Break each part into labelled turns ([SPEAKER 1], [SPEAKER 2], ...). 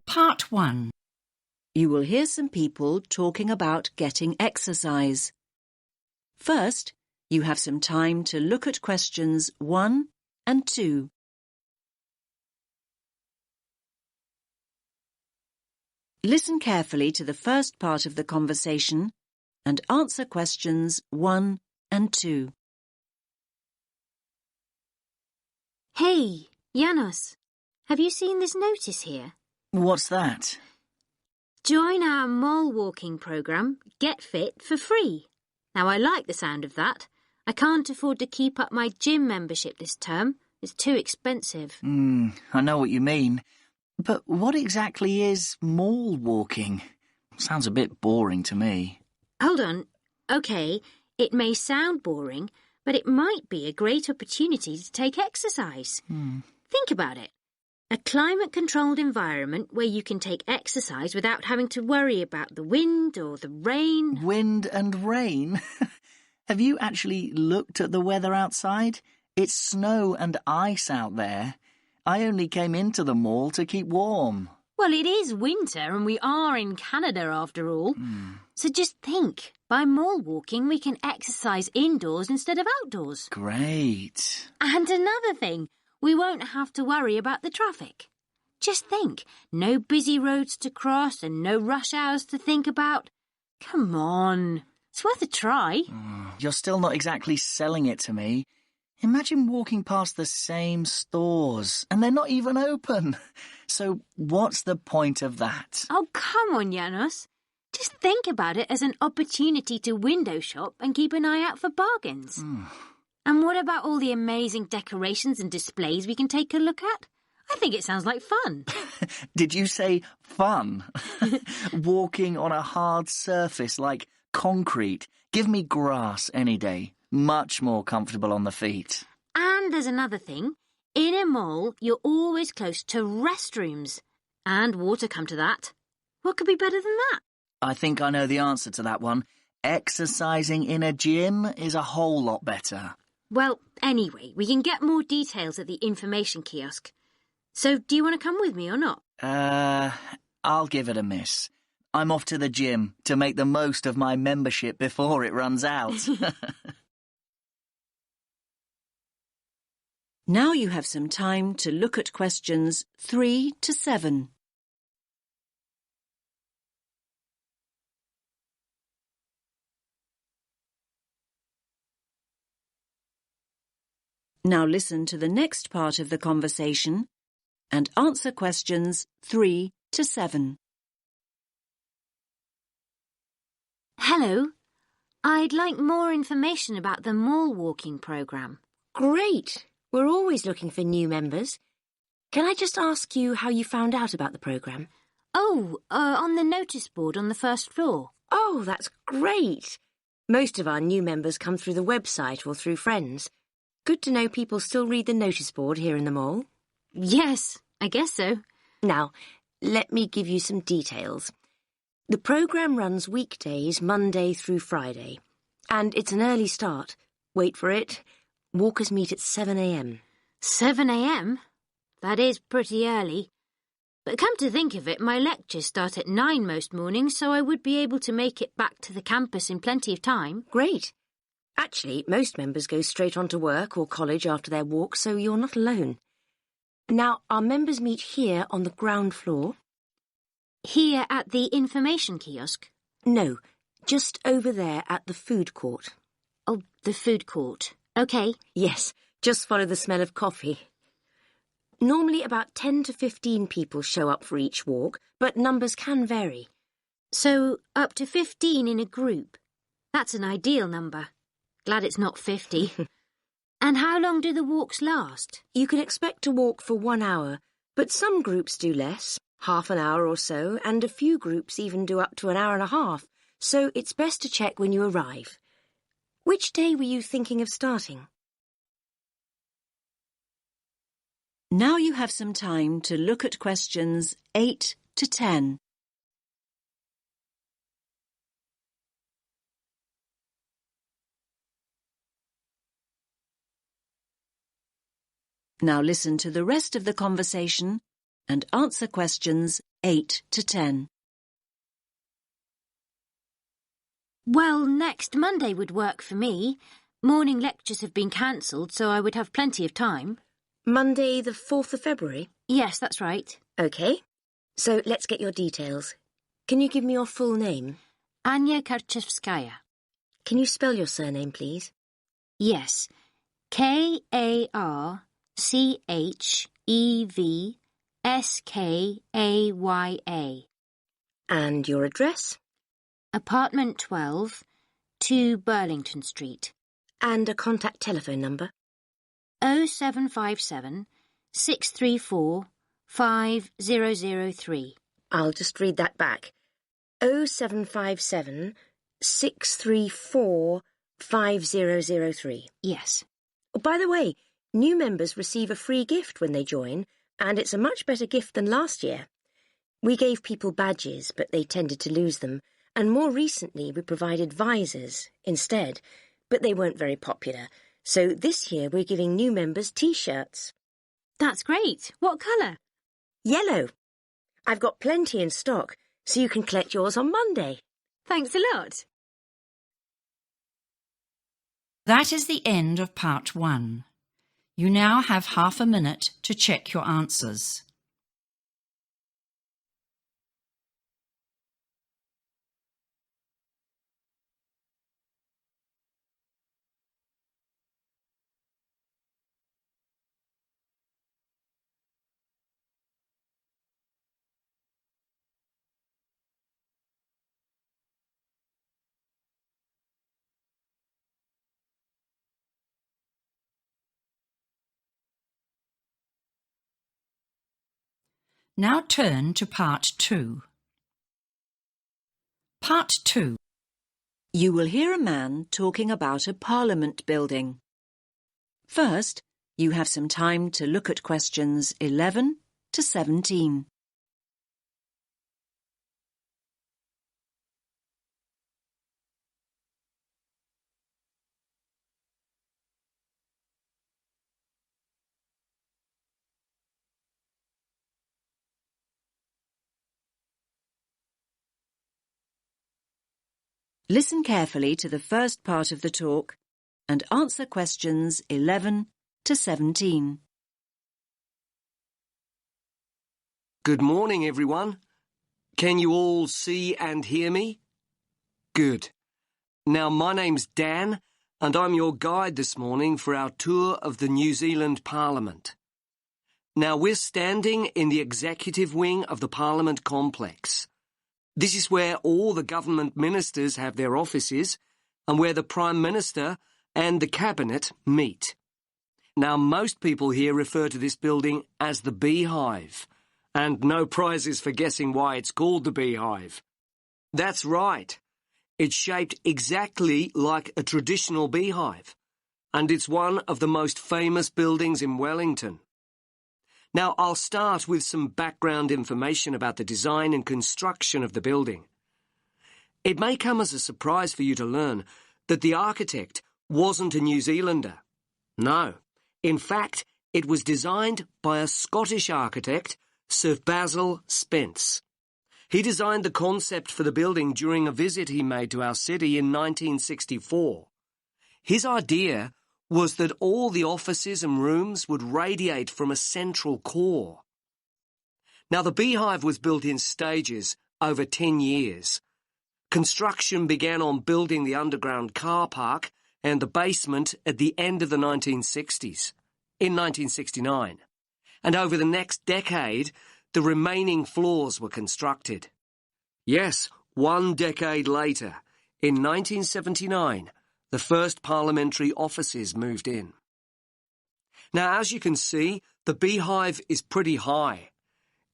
[SPEAKER 1] Part 1. You will hear some people talking about getting exercise. First, you have some time to look at questions 1 and 2. Listen carefully to the first part of the conversation and answer questions 1 and 2.
[SPEAKER 2] Hey, Janos, have you seen this notice here?
[SPEAKER 3] What's that?
[SPEAKER 2] Join our mole walking programme, Get Fit for free. Now, I like the sound of that. I can't afford to keep up my gym membership this term. It's too expensive.
[SPEAKER 3] I know what you mean. But what exactly is mole walking? Sounds a bit boring to me.
[SPEAKER 2] Hold on. OK, it may sound boring, but it might be a great opportunity to take exercise. Think about it. A climate-controlled environment where you can take exercise without having to worry about the wind or the rain.
[SPEAKER 3] Wind and rain? Have you actually looked at the weather outside? It's snow and ice out there. I only came into the mall to keep warm.
[SPEAKER 2] Well, it is winter and we are in Canada after all. So just think, by mall walking we can exercise indoors instead of outdoors.
[SPEAKER 3] Great.
[SPEAKER 2] And another thing, we won't have to worry about the traffic. Just think, no busy roads to cross and no rush hours to think about. Come on, it's worth a try.
[SPEAKER 3] You're still not exactly selling it to me. Imagine walking past the same stores and they're not even open. So what's the point of that?
[SPEAKER 2] Oh, come on, Janos. Just think about it as an opportunity to window shop and keep an eye out for bargains. And what about all the amazing decorations and displays we can take a look at? I think it sounds like fun.
[SPEAKER 3] Did you say fun? Walking on a hard surface like concrete. Give me grass any day. Much more comfortable on the feet.
[SPEAKER 2] And there's another thing. In a mall, you're always close to restrooms. And water, come to that. What could be better than that?
[SPEAKER 3] I think I know the answer to that one. Exercising in a gym is a whole lot better.
[SPEAKER 2] Well, anyway, we can get more details at the information kiosk. So, do you want to come with me or not?
[SPEAKER 3] I'll give it a miss. I'm off to the gym to make the most of my membership before it runs out.
[SPEAKER 1] Now you have some time to look at questions 3 to 7. Now listen to the next part of the conversation and answer questions 3 to 7.
[SPEAKER 2] Hello. I'd like more information about the mall walking programme.
[SPEAKER 4] Great. We're always looking for new members. Can I just ask you how you found out about the programme?
[SPEAKER 2] On the notice board on the first floor.
[SPEAKER 4] Oh, that's great. Most of our new members come through the website or through friends. Good to know people still read the notice board here in the mall.
[SPEAKER 2] Yes, I guess so.
[SPEAKER 4] Now, let me give you some details. The programme runs weekdays, Monday through Friday. And it's an early start. Wait for it. Walkers meet at 7 a.m.
[SPEAKER 2] 7 a.m? That is pretty early. But come to think of it, my lectures start at 9 most mornings, so I would be able to make it back to the campus in plenty of time.
[SPEAKER 4] Great. Actually, most members go straight on to work or college after their walk, so you're not alone. Now, our members meet here on the ground floor.
[SPEAKER 2] Here at the information kiosk?
[SPEAKER 4] No, just over there at the food court.
[SPEAKER 2] Oh, the food court. OK.
[SPEAKER 4] Yes, just follow the smell of coffee. Normally about 10 to 15 people show up for each walk, but numbers can vary.
[SPEAKER 2] So, up to 15 in a group. That's an ideal number. Glad it's not 50. And how long do the walks last?
[SPEAKER 4] You can expect to walk for 1 hour, but some groups do less, half an hour or so, and a few groups even do up to an hour and a half, so it's best to check when you arrive. Which day were you thinking of starting?
[SPEAKER 1] Now you have some time to look at questions 8 to 10. Now listen to the rest of the conversation and answer questions 8 to 10.
[SPEAKER 2] Well, next Monday would work for me. Morning lectures have been cancelled, so I would have plenty of time.
[SPEAKER 4] Monday the 4th of February?
[SPEAKER 2] Yes, that's right.
[SPEAKER 4] OK. So let's get your details. Can you give me your full name?
[SPEAKER 2] Anya Karczewskaya.
[SPEAKER 4] Can you spell your surname, please?
[SPEAKER 2] Yes. Karczewskaya.
[SPEAKER 4] And your address?
[SPEAKER 2] Apartment 12, 2 Burlington Street.
[SPEAKER 4] And a contact telephone number?
[SPEAKER 2] 0757 634 5003.
[SPEAKER 4] I'll just read that back. 0757 634 5003.
[SPEAKER 2] Yes.
[SPEAKER 4] Oh, by the way, new members receive a free gift when they join, and it's a much better gift than last year. We gave people badges, but they tended to lose them, and more recently we provided visors instead, but they weren't very popular. So this year we're giving new members T-shirts.
[SPEAKER 2] That's great. What colour?
[SPEAKER 4] Yellow. I've got plenty in stock, so you can collect yours on Monday.
[SPEAKER 2] Thanks a lot.
[SPEAKER 5] That is the end of part 1. You now have half a minute to check your answers. Now turn to part 2. Part 2.
[SPEAKER 1] You will hear a man talking about a parliament building. First, you have some time to look at questions 11 to 17. Listen carefully to the first part of the talk and answer questions 11 to 17.
[SPEAKER 6] Good morning, everyone. Can you all see and hear me? Good. Now, my name's Dan, and I'm your guide this morning for our tour of the New Zealand Parliament. Now, we're standing in the executive wing of the Parliament complex. This is where all the government ministers have their offices and where the Prime Minister and the Cabinet meet. Now, most people here refer to this building as the Beehive, and no prizes for guessing why it's called the Beehive. That's right. It's shaped exactly like a traditional beehive, and it's one of the most famous buildings in Wellington. Now, I'll start with some background information about the design and construction of the building. It may come as a surprise for you to learn that the architect wasn't a New Zealander. No. In fact, it was designed by a Scottish architect, Sir Basil Spence. He designed the concept for the building during a visit he made to our city in 1964. His idea was that all the offices and rooms would radiate from a central core. Now, the Beehive was built in stages over 10 years. Construction began on building the underground car park and the basement at the end of the 1960s, in 1969. And over the next decade, the remaining floors were constructed. Yes, 1 decade later, in 1979, the first parliamentary offices moved in. Now, as you can see, the Beehive is pretty high.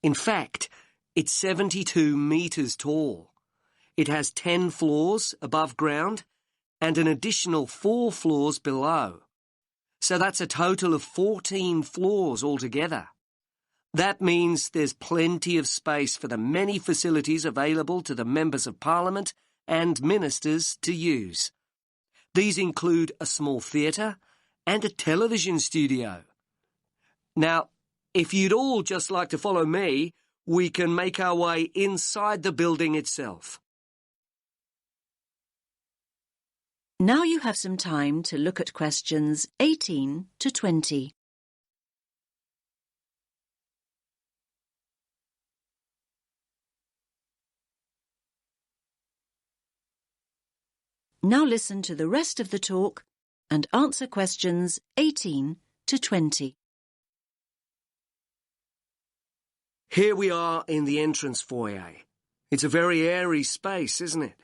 [SPEAKER 6] In fact, it's 72 metres tall. It has 10 floors above ground and an additional 4 floors below. So that's a total of 14 floors altogether. That means there's plenty of space for the many facilities available to the members of Parliament and ministers to use. These include a small theatre and a television studio. Now, if you'd all just like to follow me, we can make our way inside the building itself.
[SPEAKER 1] Now you have some time to look at questions 18 to 20. Now listen to the rest of the talk and answer questions 18 to 20.
[SPEAKER 6] Here we are in the entrance foyer. It's a very airy space, isn't it?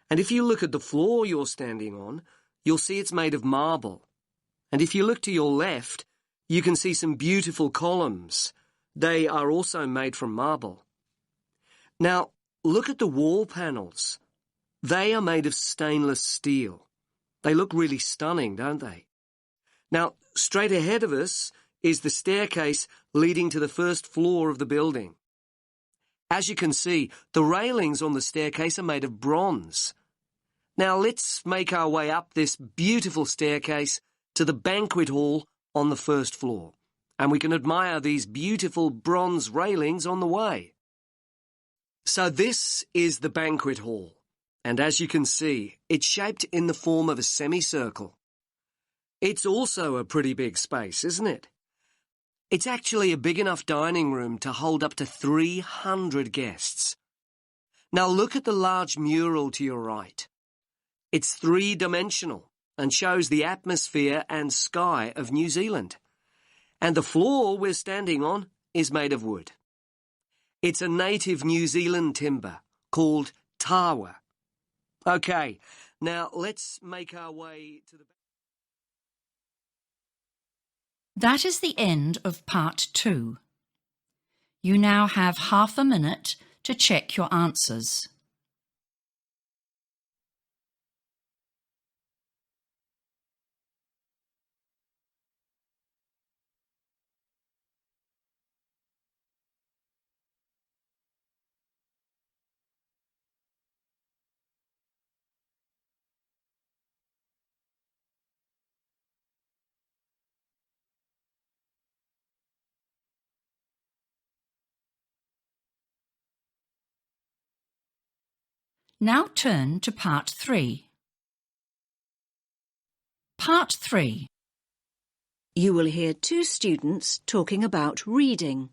[SPEAKER 6] And if you look at the floor you're standing on, you'll see it's made of marble. And if you look to your left, you can see some beautiful columns. They are also made from marble. Now, look at the wall panels. They are made of stainless steel. They look really stunning, don't they? Now, straight ahead of us is the staircase leading to the first floor of the building. As you can see, the railings on the staircase are made of bronze. Now let's make our way up this beautiful staircase to the banquet hall on the first floor, and we can admire these beautiful bronze railings on the way. So this is the banquet hall, and as you can see, it's shaped in the form of a semicircle. It's also a pretty big space, isn't it? It's actually a big enough dining room to hold up to 300 guests. Now look at the large mural to your right. It's three-dimensional and shows the atmosphere and sky of New Zealand. And the floor we're standing on is made of wood. It's a native New Zealand timber called tawa. Okay, now let's make our way to the...
[SPEAKER 5] That is the end of part 2. You now have half a minute to check your answers. Now turn to part 3. Part 3.
[SPEAKER 1] You will hear two students talking about reading.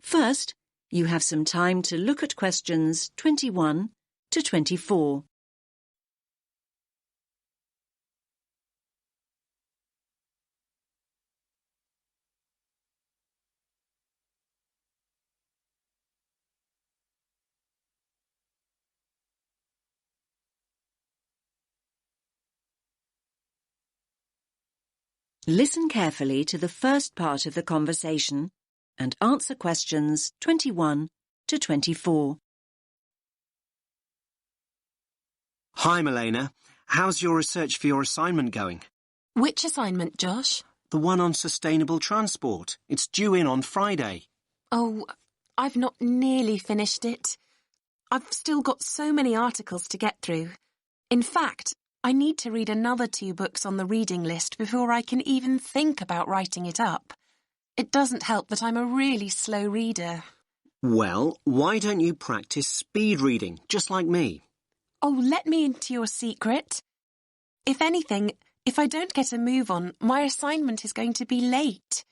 [SPEAKER 1] First, you have some time to look at questions 21 to 24. Listen carefully to the first part of the conversation and answer questions 21 to 24.
[SPEAKER 7] Hi, Milena. How's your research for your assignment going?
[SPEAKER 8] Which assignment, Josh?
[SPEAKER 7] The one on sustainable transport. It's due in on Friday.
[SPEAKER 8] Oh, I've not nearly finished it. I've still got so many articles to get through. In fact, I need to read another 2 books on the reading list before I can even think about writing it up. It doesn't help that I'm a really slow reader.
[SPEAKER 7] Well, why don't you practice speed reading, just like me?
[SPEAKER 8] Oh, let me into your secret. If anything, if I don't get a move on, my assignment is going to be late.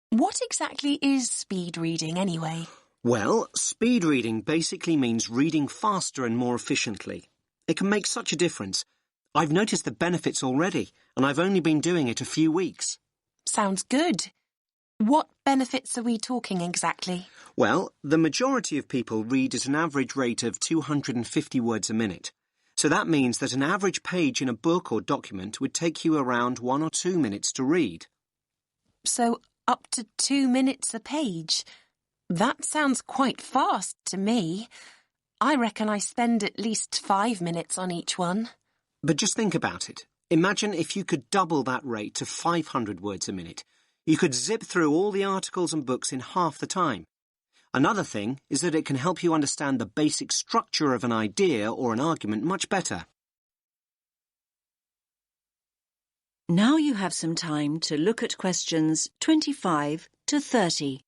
[SPEAKER 8] What exactly is speed reading, anyway?
[SPEAKER 7] Well, speed reading basically means reading faster and more efficiently. It can make such a difference. I've noticed the benefits already, and I've only been doing it a few weeks.
[SPEAKER 8] Sounds good. What benefits are we talking exactly?
[SPEAKER 7] Well, the majority of people read at an average rate of 250 words a minute. So that means that an average page in a book or document would take you around 1 or 2 minutes to read.
[SPEAKER 8] So up to 2 minutes a page. That sounds quite fast to me. I reckon I spend at least 5 minutes on each one.
[SPEAKER 7] But just think about it. Imagine if you could double that rate to 500 words a minute. You could zip through all the articles and books in half the time. Another thing is that it can help you understand the basic structure of an idea or an argument much better.
[SPEAKER 1] Now you have some time to look at questions 25 to 30.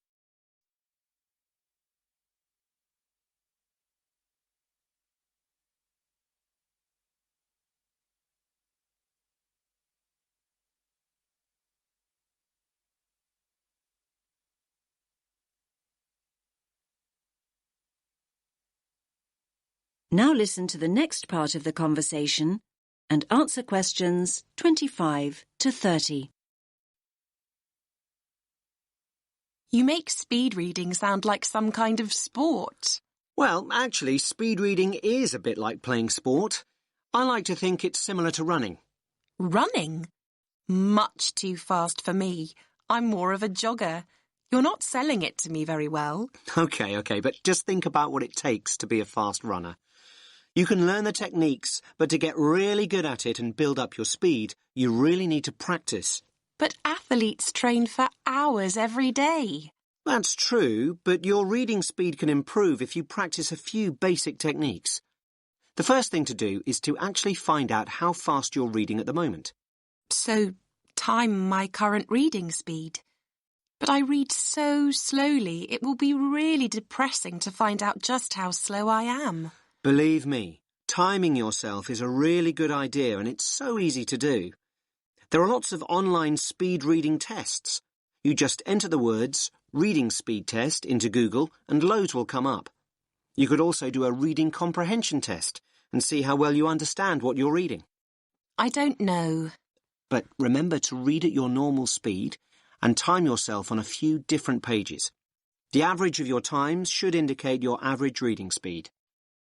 [SPEAKER 1] Now listen to the next part of the conversation and answer questions 25 to 30.
[SPEAKER 8] You make speed reading sound like some kind of sport.
[SPEAKER 7] Well, actually, speed reading is a bit like playing sport. I like to think it's similar to running.
[SPEAKER 8] Running? Much too fast for me. I'm more of a jogger. You're not selling it to me very well.
[SPEAKER 7] Okay, but just think about what it takes to be a fast runner. You can learn the techniques, but to get really good at it and build up your speed, you really need to practice.
[SPEAKER 8] But athletes train for hours every day.
[SPEAKER 7] That's true, but your reading speed can improve if you practice a few basic techniques. The first thing to do is to actually find out how fast you're reading at the moment.
[SPEAKER 8] So, time my current reading speed. But I read so slowly, it will be really depressing to find out just how slow I am.
[SPEAKER 7] Believe me, timing yourself is a really good idea and it's so easy to do. There are lots of online speed reading tests. You just enter the words reading speed test into Google and loads will come up. You could also do a reading comprehension test and see how well you understand what you're reading.
[SPEAKER 8] I don't know.
[SPEAKER 7] But remember to read at your normal speed and time yourself on a few different pages. The average of your times should indicate your average reading speed.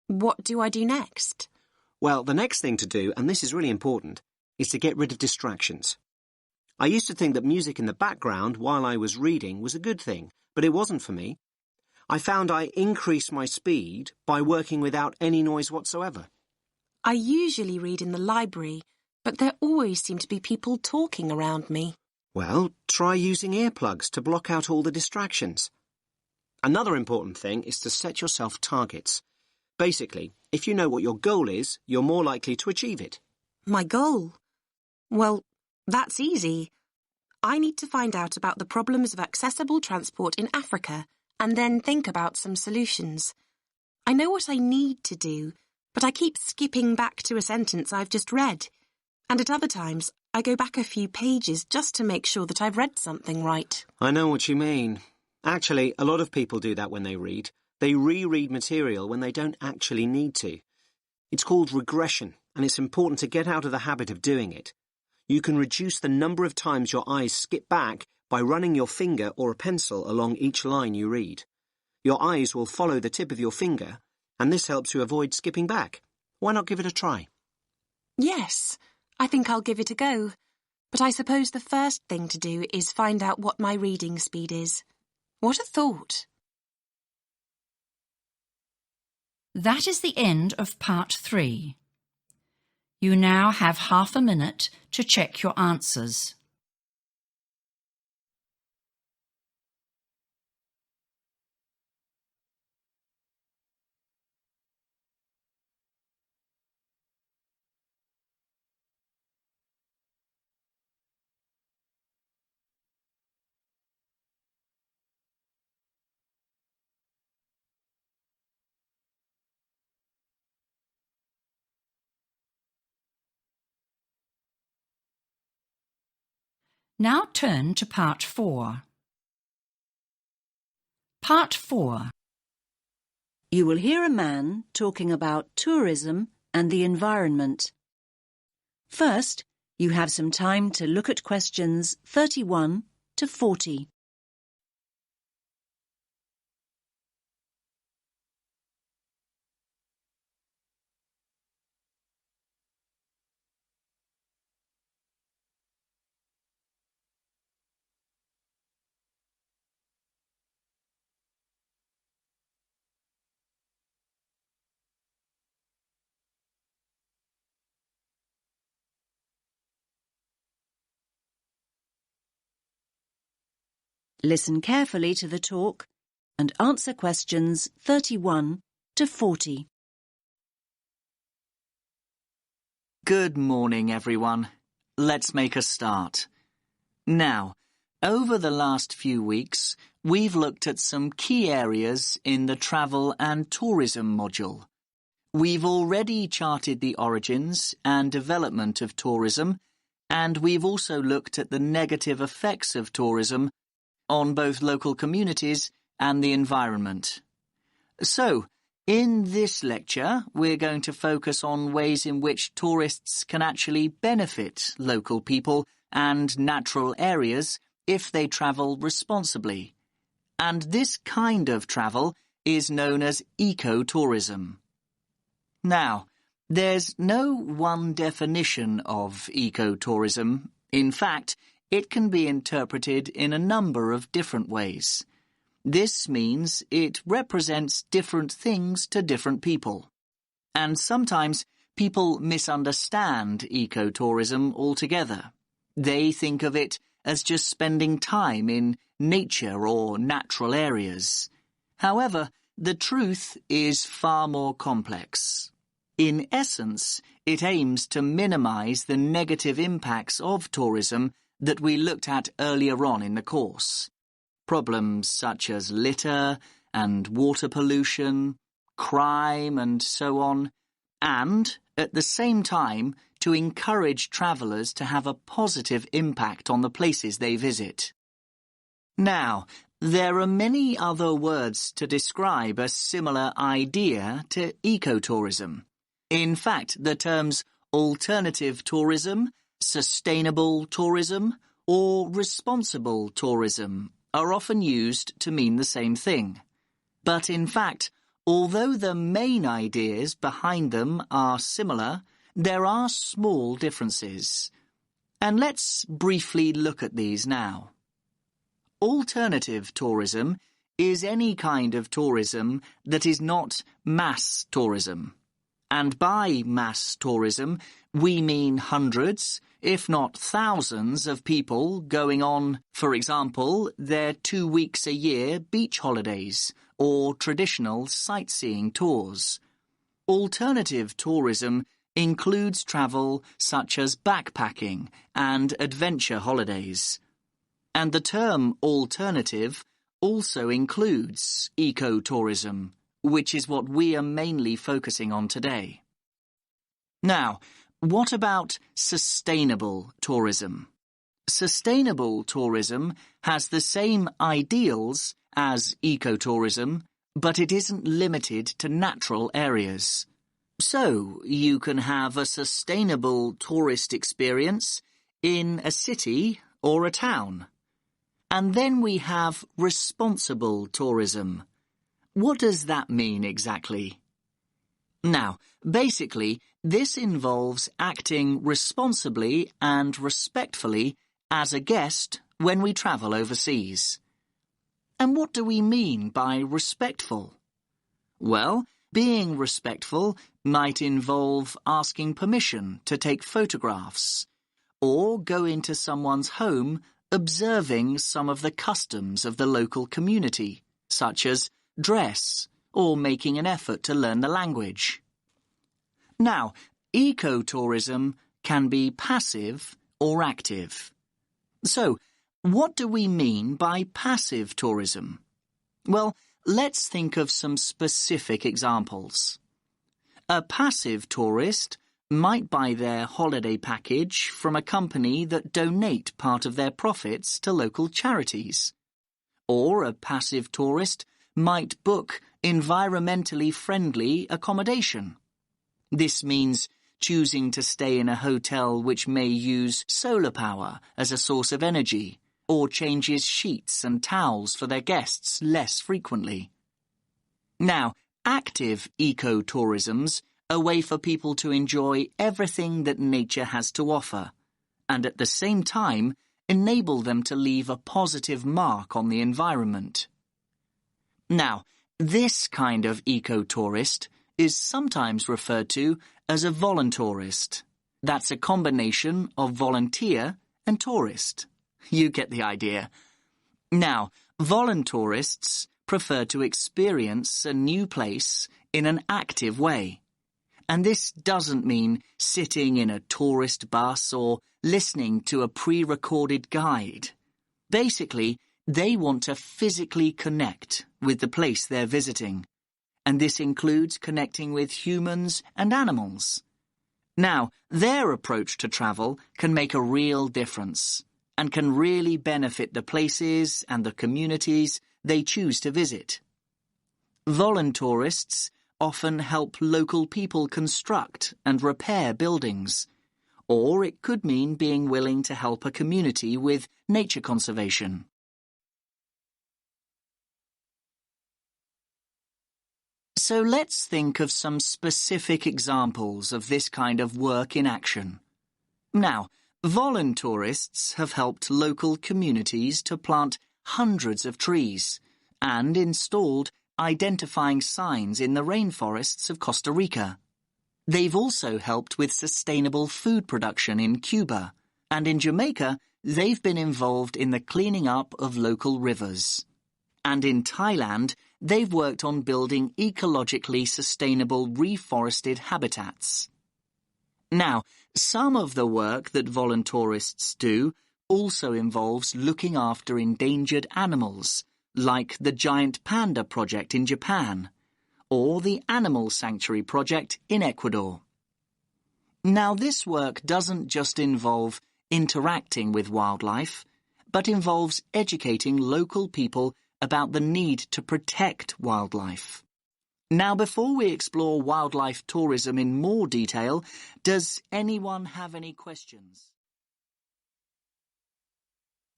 [SPEAKER 8] What do I do next?
[SPEAKER 7] Well, the next thing to do, and this is really important, is to get rid of distractions. I used to think that music in the background while I was reading was a good thing, but it wasn't for me. I found I increased my speed by working without any noise whatsoever.
[SPEAKER 8] I usually read in the library, but there always seem to be people talking around me.
[SPEAKER 7] Well, try using earplugs to block out all the distractions. Another important thing is to set yourself targets. Basically, if you know what your goal is, you're more likely to achieve it.
[SPEAKER 8] My goal? Well, that's easy. I need to find out about the problems of accessible transport in Africa and then think about some solutions. I know what I need to do, but I keep skipping back to a sentence I've just read. And at other times, I go back a few pages just to make sure that I've read something right.
[SPEAKER 7] I know what you mean. Actually, a lot of people do that when they read. They reread material when they don't actually need to. It's called regression, and it's important to get out of the habit of doing it. You can reduce the number of times your eyes skip back by running your finger or a pencil along each line you read. Your eyes will follow the tip of your finger, and this helps you avoid skipping back. Why not give it a try?
[SPEAKER 8] Yes, I think I'll give it a go. But I suppose the first thing to do is find out what my reading speed is. What a thought!
[SPEAKER 5] That is the end of part 3. You now have half a minute to check your answers. Now turn to part 4. Part 4.
[SPEAKER 1] You will hear a man talking about tourism and the environment. First, you have some time to look at questions 31 to 40. Listen carefully to the talk and answer questions 31 to 40.
[SPEAKER 3] Good morning, everyone. let's make a start. Now, over the last few weeks, we've looked at some key areas in the travel and tourism module. We've already charted the origins and development of tourism, and we've also looked at the negative effects of tourism on both local communities and the environment. So, in this lecture, we're going to focus on ways in which tourists can actually benefit local people and natural areas if they travel responsibly. And this kind of travel is known as ecotourism. Now, there's no one definition of ecotourism. In fact, it can be interpreted in a number of different ways. This means it represents different things to different people. And sometimes people misunderstand ecotourism altogether. They think of it as just spending time in nature or natural areas. However, the truth is far more complex. In essence, it aims to minimize the negative impacts of tourism that we looked at earlier on in the course. Problems such as litter and water pollution, crime and so on, and, at the same time, to encourage travellers to have a positive impact on the places they visit. Now, there are many other words to describe a similar idea to ecotourism. In fact, the terms alternative tourism, sustainable tourism, or responsible tourism are often used to mean the same thing. But in fact, although the main ideas behind them are similar, there are small differences. And let's briefly look at these now. Alternative tourism is any kind of tourism that is not mass tourism. And by mass tourism, we mean hundreds, if not thousands, of people going on, for example, their 2 weeks a year beach holidays or traditional sightseeing tours. Alternative tourism includes travel such as backpacking and adventure holidays. And the term alternative also includes ecotourism, which is what we are mainly focusing on today. Now, what about sustainable tourism? Sustainable tourism has the same ideals as ecotourism, but it isn't limited to natural areas. So, you can have a sustainable tourist experience in a city or a town. And then we have responsible tourism. What does that mean exactly? Now, basically, this involves acting responsibly and respectfully as a guest when we travel overseas. And what do we mean by respectful? Well, being respectful might involve asking permission to take photographs, or go into someone's home observing some of the customs of the local community, such as dress, or making an effort to learn the language. Now, ecotourism can be passive or active. So, what do we mean by passive tourism? Well, let's think of some specific examples. A passive tourist might buy their holiday package from a company that donate part of their profits to local charities. Or a passive tourist might book environmentally friendly accommodation. This means choosing to stay in a hotel which may use solar power as a source of energy, or changes sheets and towels for their guests less frequently. Now, active ecotourism's a way for people to enjoy everything that nature has to offer, and at the same time enable them to leave a positive mark on the environment. Now, this kind of ecotourist is sometimes referred to as a voluntourist. That's a combination of volunteer and tourist. You get the idea. Now, voluntourists prefer to experience a new place in an active way. And this doesn't mean sitting in a tourist bus or listening to a pre-recorded guide. Basically, they want to physically connect with the place they're visiting, and this includes connecting with humans and animals. Now, their approach to travel can make a real difference and can really benefit the places and the communities they choose to visit. Voluntourists often help local people construct and repair buildings, or it could mean being willing to help a community with nature conservation. So let's think of some specific examples of this kind of work in action. Now, voluntourists have helped local communities to plant hundreds of trees and installed identifying signs in the rainforests of Costa Rica. They've also helped with sustainable food production in Cuba, and in Jamaica, they've been involved in the cleaning up of local rivers. And in Thailand, they've worked on building ecologically sustainable reforested habitats. Now, some of the work that voluntourists do also involves looking after endangered animals, like the Giant Panda Project in Japan, or the Animal Sanctuary Project in Ecuador. Now, this work doesn't just involve interacting with wildlife, but involves educating local people about the need to protect wildlife. Now, before we explore wildlife tourism in more detail, does anyone have any questions?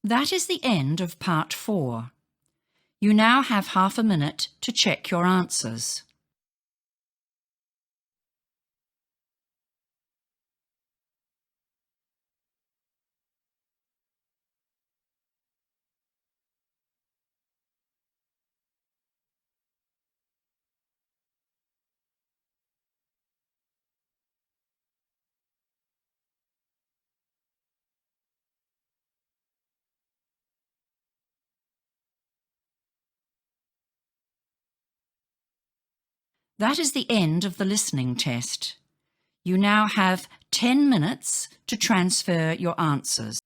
[SPEAKER 5] That is the end of part 4. You now have half a minute to check your answers. That is the end of the listening test. You now have 10 minutes to transfer your answers.